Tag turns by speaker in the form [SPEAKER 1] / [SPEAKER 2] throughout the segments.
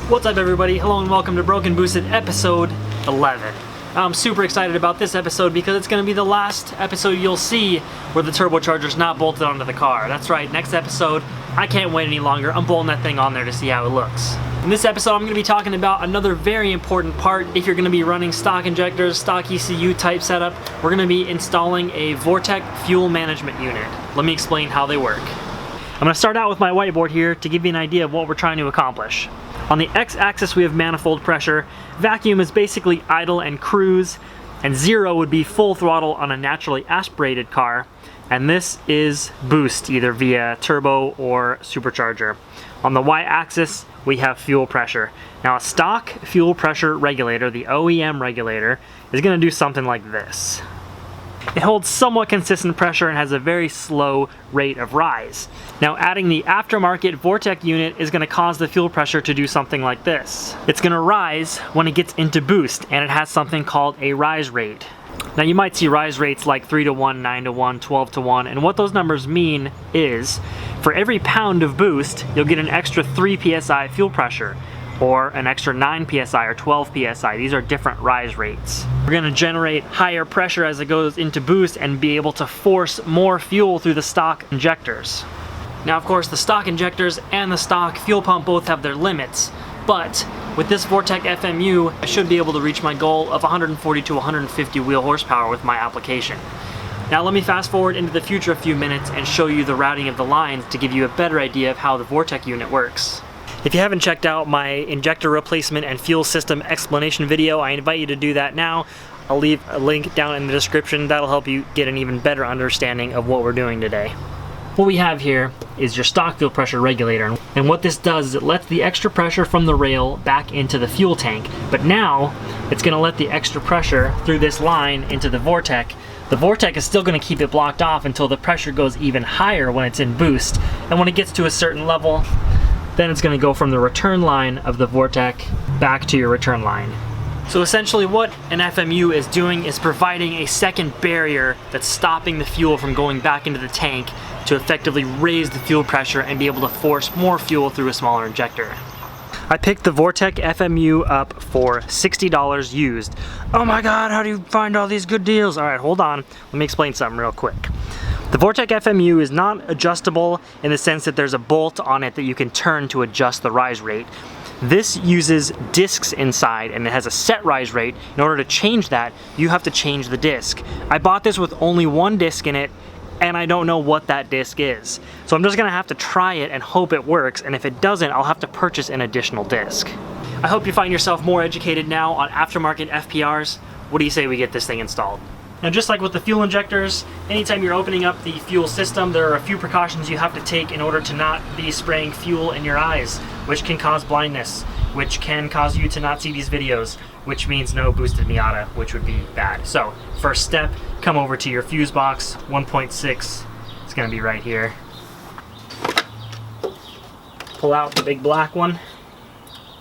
[SPEAKER 1] What's up everybody? Hello and welcome to Broken Boosted episode 11. I'm super excited about this episode because it's going to be the last episode you'll see where the turbocharger's not bolted onto the car. That's right, next episode, I can't wait any longer. I'm bolting that thing on there to see how it looks. In this episode, I'm going to be talking about another very important part if you're going to be running stock injectors, stock ECU type setup. We're going to be installing a Vortech fuel management unit. Let me explain how they work. I'm going to start out with my whiteboard here to give you an idea of what we're trying to accomplish. On the x-axis we have manifold pressure, vacuum is basically idle and cruise, and 0 would be full throttle on a naturally aspirated car, and this is boost, either via turbo or supercharger. On the y-axis we have fuel pressure. Now a stock fuel pressure regulator, the OEM regulator, is going to do something like this. It holds somewhat consistent pressure and has a very slow rate of rise. Now adding the aftermarket Vortech unit is going to cause the fuel pressure to do something like this. It's going to rise when it gets into boost, and it has something called a rise rate. Now you might see rise rates like 3 to 1, 9 to 1, 12 to 1, and what those numbers mean is for every pound of boost, you'll get an extra 3 psi fuel pressure, or an extra 9 psi or 12 psi. These are different rise rates. We're going to generate higher pressure as it goes into boost and be able to force more fuel through the stock injectors. Now of course the stock injectors and the stock fuel pump both have their limits, but with this Vortech FMU I should be able to reach my goal of 140 to 150 wheel horsepower with my application. Now let me fast forward into the future a few minutes and show you the routing of the lines to give you a better idea of how the Vortech unit works. If you haven't checked out my injector replacement and fuel system explanation video, I invite you to do that now. I'll leave a link down in the description. That'll help you get an even better understanding of what we're doing today. What we have here is your stock fuel pressure regulator, and what this does is it lets the extra pressure from the rail back into the fuel tank, but now it's going to let the extra pressure through this line into the Vortech. The Vortech is still going to keep it blocked off until the pressure goes even higher when it's in boost, and when it gets to a certain level, then it's going to go from the return line of the Vortech back to your return line. So essentially what an FMU is doing is providing a second barrier that's stopping the fuel from going back into the tank to effectively raise the fuel pressure and be able to force more fuel through a smaller injector. I picked the Vortech FMU up for $60 used. Oh my god, how do you find all these good deals? Alright, hold on. Let me explain something real quick. The Vortech FMU is not adjustable in the sense that there's a bolt on it that you can turn to adjust the rise rate. This uses discs inside and it has a set rise rate. In order to change that, you have to change the disc. I bought this with only one disc in it, and I don't know what that disc is. So I'm just gonna have to try it and hope it works, and if it doesn't, I'll have to purchase an additional disc. I hope you find yourself more educated now on aftermarket FPRs. What do you say we get this thing installed? Now just like with the fuel injectors, anytime you're opening up the fuel system, there are a few precautions you have to take in order to not be spraying fuel in your eyes, which can cause blindness, which can cause you to not see these videos, which means no boosted Miata, which would be bad. So, first step, come over to your fuse box, 1.6, it's gonna be right here. Pull out the big black one,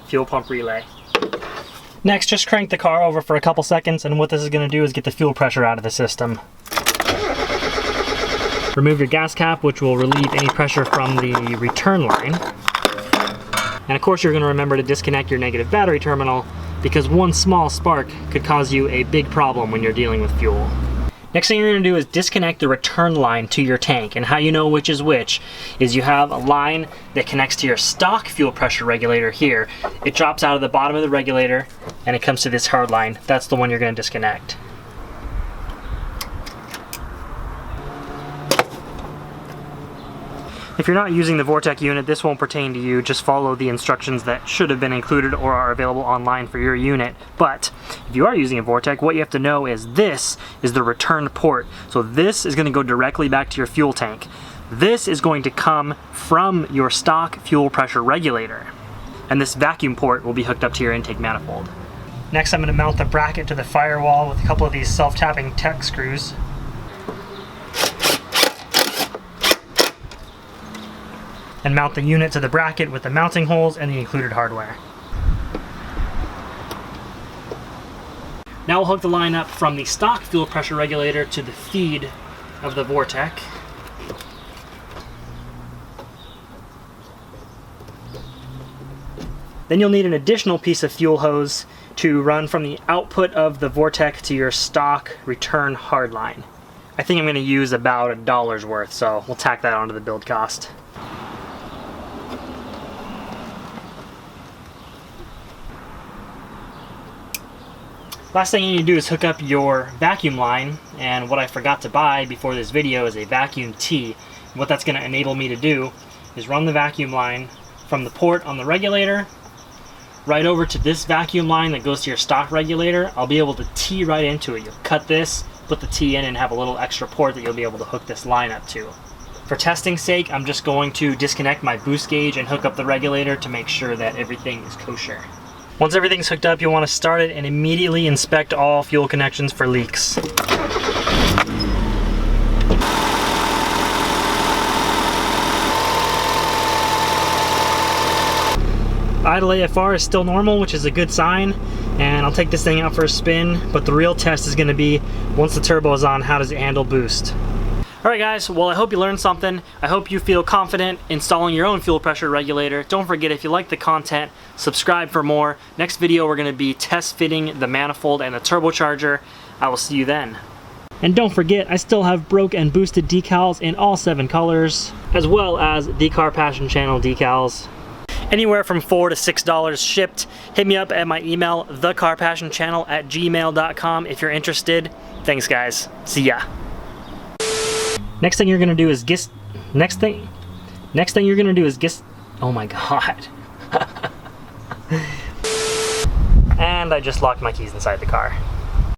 [SPEAKER 1] fuel pump relay. Next, just crank the car over for a couple seconds, and what this is going to do is get the fuel pressure out of the system. Remove your gas cap, which will relieve any pressure from the return line. And of course you're going to remember to disconnect your negative battery terminal, because one small spark could cause you a big problem when you're dealing with fuel. Next thing you're going to do is disconnect the return line to your tank, and how you know which is you have a line that connects to your stock fuel pressure regulator here. It drops out of the bottom of the regulator and it comes to this hard line. That's the one you're going to disconnect. If you're not using the Vortech unit, this won't pertain to you. Just follow the instructions that should have been included or are available online for your unit. But if you are using a Vortech, what you have to know is this is the return port. So this is going to go directly back to your fuel tank. This is going to come from your stock fuel pressure regulator. And this vacuum port will be hooked up to your intake manifold. Next, I'm going to mount the bracket to the firewall with a couple of these self-tapping tech screws. And mount the unit to the bracket with the mounting holes and the included hardware. Now we'll hook the line up from the stock fuel pressure regulator to the feed of the Vortech. Then you'll need an additional piece of fuel hose to run from the output of the Vortech to your stock return hardline. I think I'm going to use about $1 worth, so we'll tack that onto the build cost. Last thing you need to do is hook up your vacuum line, and what I forgot to buy before this video is a vacuum tee. What that's going to enable me to do is run the vacuum line from the port on the regulator right over to this vacuum line that goes to your stock regulator. I'll be able to tee right into it. You'll cut this, put the tee in, and have a little extra port that you'll be able to hook this line up to. For testing's sake, I'm just going to disconnect my boost gauge and hook up the regulator to make sure that everything is kosher. Once everything's hooked up, you'll want to start it and immediately inspect all fuel connections for leaks. Idle AFR is still normal, which is a good sign, and I'll take this thing out for a spin, but the real test is going to be, once the turbo is on, how does it handle boost? Alright guys, well I hope you learned something. I hope you feel confident installing your own fuel pressure regulator. Don't forget, if you like the content, subscribe for more. Next video we're going to be test fitting the manifold and the turbocharger. I will see you then. And don't forget, I still have broke and boosted decals in all 7 colors, as well as the Car Passion Channel decals. Anywhere from $4 to $6 shipped. Hit me up at my email, thecarpassionchannel@gmail.com if you're interested. Thanks guys. See ya. Next thing you're gonna do is oh my god. And I just locked my keys inside the car.